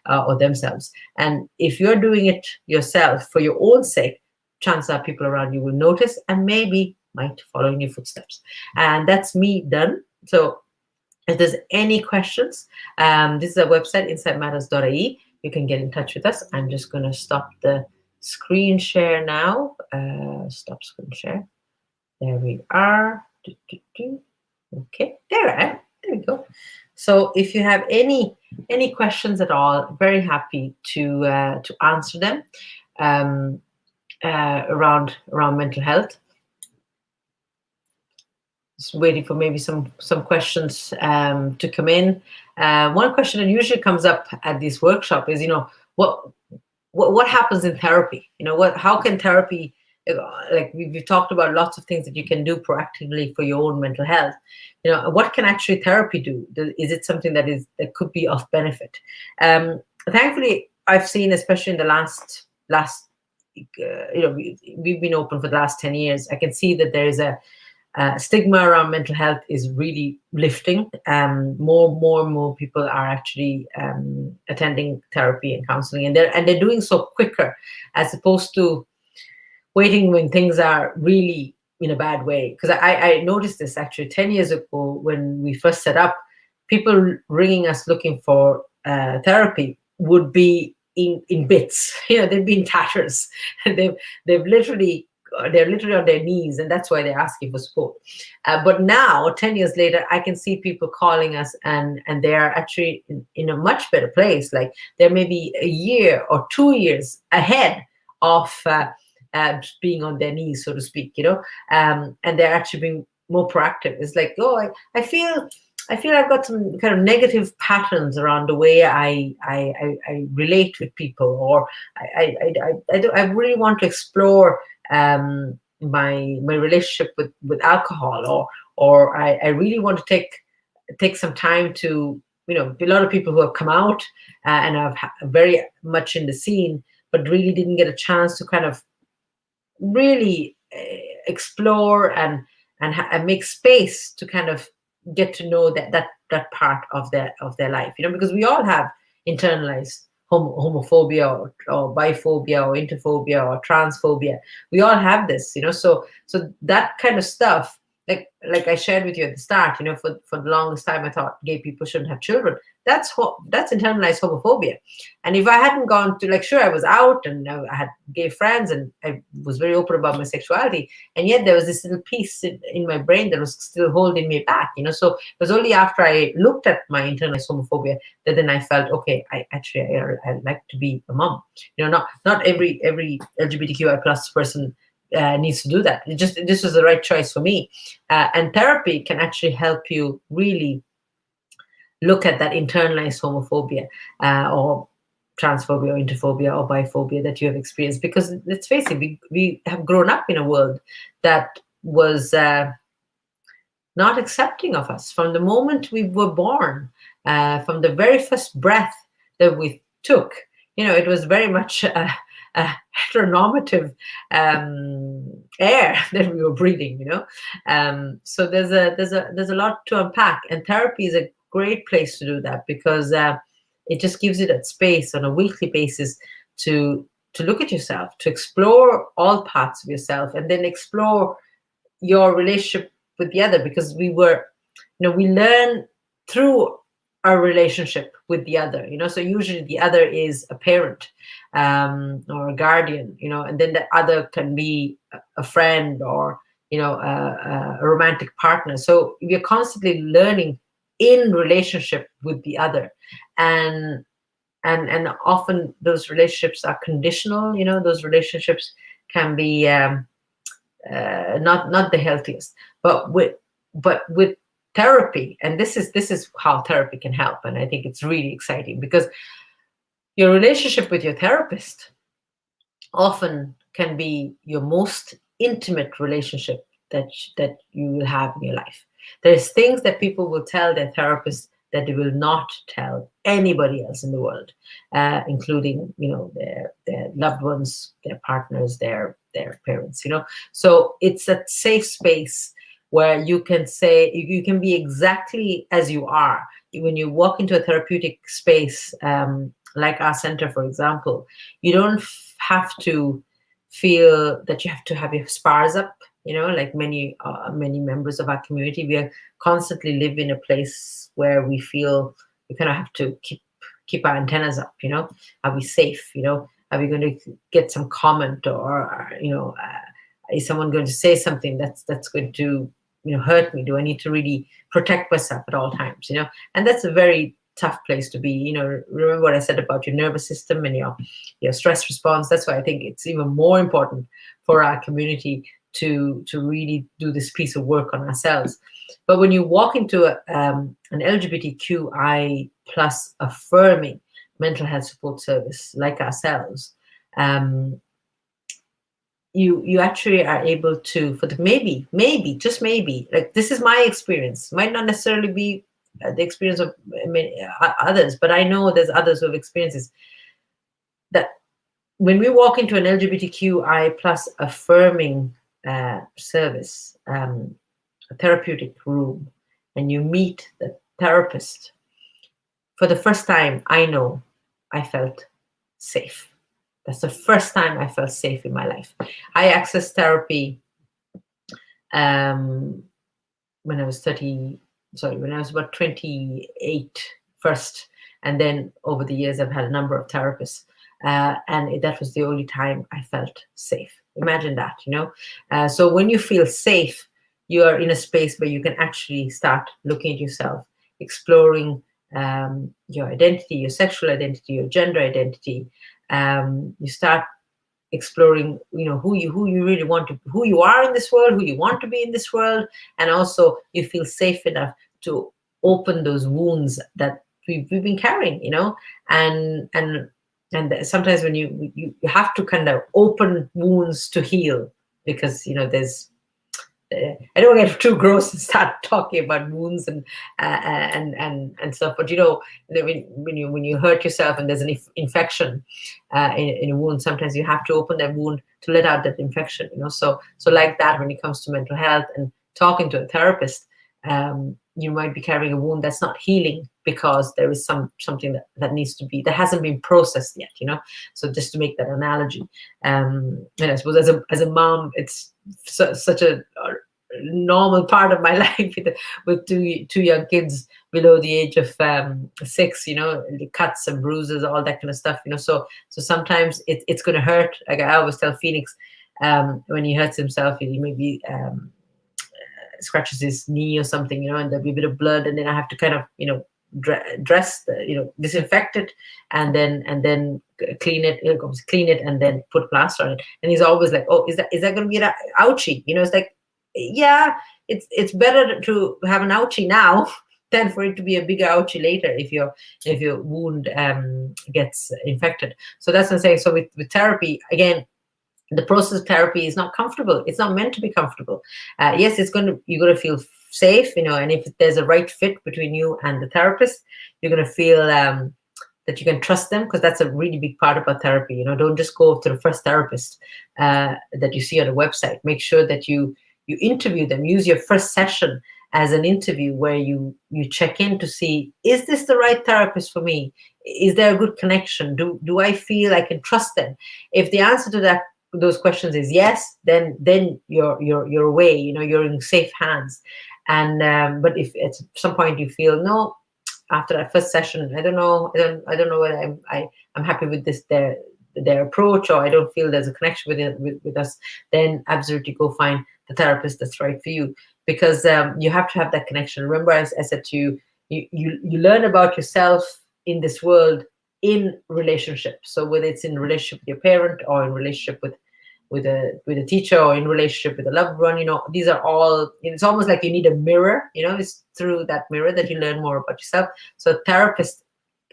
Or themselves. And if you're doing it yourself for your own sake, chances are people around you will notice and maybe might follow in your footsteps. And that's me done. So if there's any questions, this is our website, insidematters.ie. You can get in touch with us. I'm just going to stop the screen share now. Stop screen share. There we are. Okay, there we go. So if you have any questions at all, very happy to answer them around mental health. Just waiting for maybe some questions to come in. One question that usually comes up at this workshop is, what happens in therapy? How can therapy, like we've talked about lots of things that you can do proactively for your own mental health. What can actually therapy do? Is it something that could be of benefit? Thankfully, I've seen, especially in the last we've been open for the last 10 years. I can see that there is Stigma around mental health is really lifting. More and more people are actually attending therapy and counseling, and they're doing so quicker, as opposed to waiting when things are really in a bad way. Because I noticed this actually 10 years ago when we first set up, people ringing us looking for therapy would be in bits. They'd be in tatters. They've literally they're literally on their knees, and that's why they're asking for support. But now, 10 years later, I can see people calling us, and they are actually in a much better place. Like they're maybe a year or 2 years ahead of being on their knees, so to speak, and they're actually being more proactive. It's like, oh, I feel I've got some kind of negative patterns around the way I relate with people, or I really want to explore my relationship with alcohol, or I really want to take some time to, a lot of people who have come out and have very much in the scene, but really didn't get a chance to kind of really explore and make space to kind of get to know that part of their life, because we all have internalized homophobia or biphobia or interphobia or transphobia. We all have this, so that kind of stuff, like I shared with you at the start, for the longest time I thought gay people shouldn't have children. That's internalized homophobia. And if I hadn't gone to, like, sure, I was out and I had gay friends and I was very open about my sexuality, and yet there was this little piece in my brain that was still holding me back, so it was only after I looked at my internalized homophobia that then I felt, okay, I'd like to be a mom. Not every LGBTQI plus person needs to do that. This was the right choice for me, and therapy can actually help you really look at that internalized homophobia or transphobia or interphobia or biphobia that you have experienced. Because let's face it, we have grown up in a world that was not accepting of us from the moment we were born, from the very first breath that we took. It was very much a heteronormative air that we were breathing. So there's a lot to unpack, and therapy is a great place to do that, because it just gives you that space on a weekly basis to look at yourself, to explore all parts of yourself, and then explore your relationship with the other, because we learn through our relationship with the other, so usually the other is a parent or a guardian, and then the other can be a friend or a romantic partner. So we're constantly learning in relationship with the other, and often those relationships are conditional. Those relationships can be not the healthiest, but with therapy, and this is how therapy can help. And I think it's really exciting, because your relationship with your therapist often can be your most intimate relationship that you will have in your life. There's things that people will tell their therapist that they will not tell anybody else in the world, including their loved ones, their partners, their parents. So it's a safe space where you can say, you can be exactly as you are. When you walk into a therapeutic space, like our center, for example, you don't have to feel that you have to have your spars up. Like many members of our community, we are constantly live in a place where we feel we kind of have to keep our antennas up. Are we safe? Are we going to get some comment, or is someone going to say something that's going to hurt me? Do I need to really protect myself at all times? And that's a very tough place to be. Remember what I said about your nervous system and your stress response. That's why I think it's even more important for our community to really do this piece of work on ourselves. But when you walk into an LGBTQI plus affirming mental health support service like ourselves, you actually are able to, for the maybe just maybe, like, this is my experience, might not necessarily be the experience of others, but I know there's others who have experiences that when we walk into an LGBTQI plus affirming service, a therapeutic room and you meet the therapist, for the first time, I know I felt safe. That's the first time I felt safe in my life. I accessed therapy um, when I was when I was about 28 first. And then over the years, I've had a number of therapists. And that was the only time I felt safe. Imagine that, So when you feel safe, you are in a space where you can actually start looking at yourself, exploring your identity, your sexual identity, your gender identity. You start exploring, who you really want to, who you are in this world, who you want to be in this world, and also you feel safe enough to open those wounds that we've been carrying, and sometimes when you have to kind of open wounds to heal, because there's I don't get too gross and start talking about wounds and stuff, but when you hurt yourself and there's an infection in a wound, sometimes you have to open that wound to let out that infection. So like that, when it comes to mental health and talking to a therapist, you might be carrying a wound that's not healing because there is something that needs to be, that hasn't been processed yet. So just to make that analogy, and I suppose as a mom, it's such a normal part of my life with two young kids below the age of 6, the cuts and bruises, all that kind of stuff, so sometimes it's going to hurt. Like I always tell Phoenix, when he hurts himself, he maybe scratches his knee or something, and there'll be a bit of blood, and then I have to kind of dress disinfect it, and then clean it, and then put plaster on it. And he's always like, oh, is that going to be an ouchie? It's like, yeah, it's better to have an ouchie now than for it to be a bigger ouchie later if your wound gets infected. So that's what I'm saying. So with therapy, again, the process of therapy is not comfortable. It's not meant to be comfortable. Yes, you're going to feel safe, and if there's a right fit between you and the therapist, you're going to feel that you can trust them, because that's a really big part about therapy. Don't just go to the first therapist that you see on a website. Make sure that you interview them. Use your first session as an interview where you check in to see, is this the right therapist for me? Is there a good connection? Do I feel I can trust them? If the answer to those questions is yes, then you're away. You're in safe hands. And but if at some point you feel, no, after that first session, I don't know whether I'm happy with their approach, or I don't feel there's a connection with us, then absolutely go find the therapist that's right for you, because you have to have that connection. Remember, I said to you, you learn about yourself in this world in relationship. So whether it's in relationship with your parent, or in relationship with a teacher, or in relationship with a loved one, these are all, it's almost like you need a mirror. It's through that mirror that you learn more about yourself. So a therapist,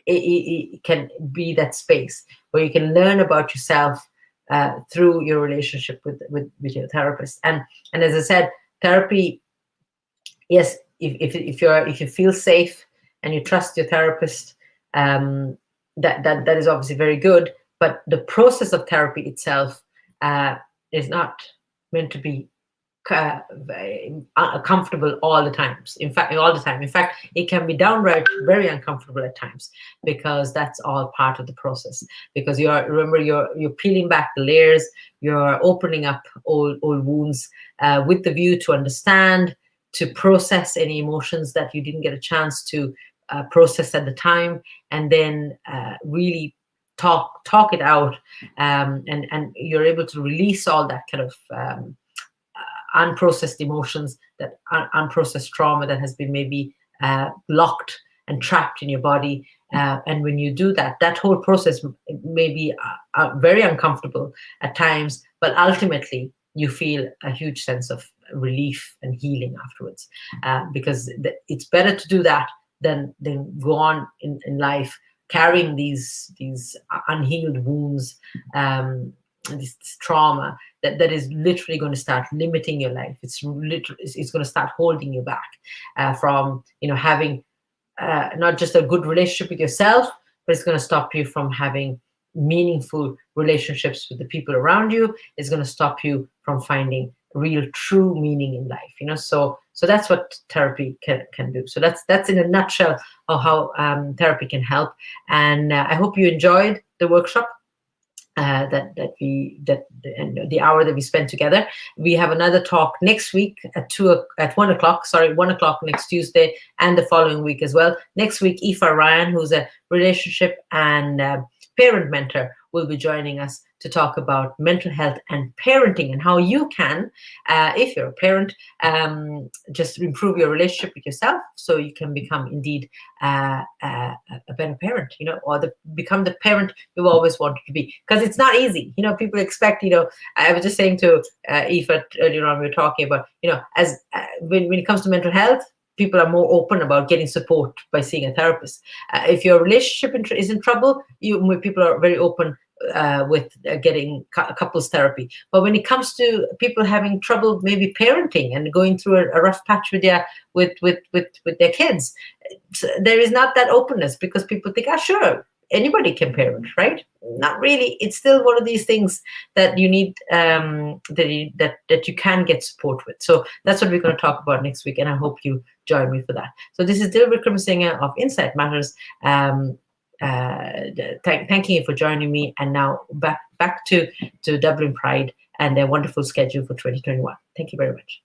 it can be that space where you can learn about yourself through your relationship with your therapist. And as I said, therapy, yes, if you feel safe and you trust your therapist, that is obviously very good. But the process of therapy itself is not meant to be comfortable all the times. In fact, it can be downright very uncomfortable at times, because that's all part of the process. Because you're peeling back the layers, you're opening up old wounds with the view to understand, to process any emotions that you didn't get a chance to process at the time, and then really talk it out, and you're able to release all that kind of unprocessed emotions, that unprocessed trauma that has been maybe locked and trapped in your body. And when you do that whole process may be very uncomfortable at times, but ultimately you feel a huge sense of relief and healing afterwards, because it's better to do that than go on in life carrying these unhealed wounds, this trauma that is literally going to start limiting your life. It's going to start holding you back from having not just a good relationship with yourself, but it's going to stop you from having meaningful relationships with the people around you. It's going to stop you from finding real true meaning in life. So So that's what therapy can do. So that's in a nutshell of how therapy can help. And I hope you enjoyed the workshop. And the hour that we spent together. We have another talk next week at 1 o'clock. Sorry, 1 o'clock next Tuesday, and the following week as well. Next week, Aoife Ryan, who's a relationship and parent mentor, will be joining us to talk about mental health and parenting, and how you can, if you're a parent, just improve your relationship with yourself, so you can become indeed a better parent, or become the parent you've always wanted to be. Because it's not easy. People expect, I was just saying to Aoife earlier on, we were talking about, as when it comes to mental health, people are more open about getting support by seeing a therapist. If your relationship is in trouble, people are very open with getting couples therapy. But when it comes to people having trouble maybe parenting and going through a rough patch with their kids, there is not that openness, because people think, sure, anybody can parent, right? Not really. It's still one of these things that you need, that you can get support with. So that's what we're going to talk about next week, and I hope you join me for that. So this is Dil Wickramasinghe of Insight Matters. Thanking you for joining me, and now back to Dublin Pride and their wonderful schedule for 2021. Thank you very much.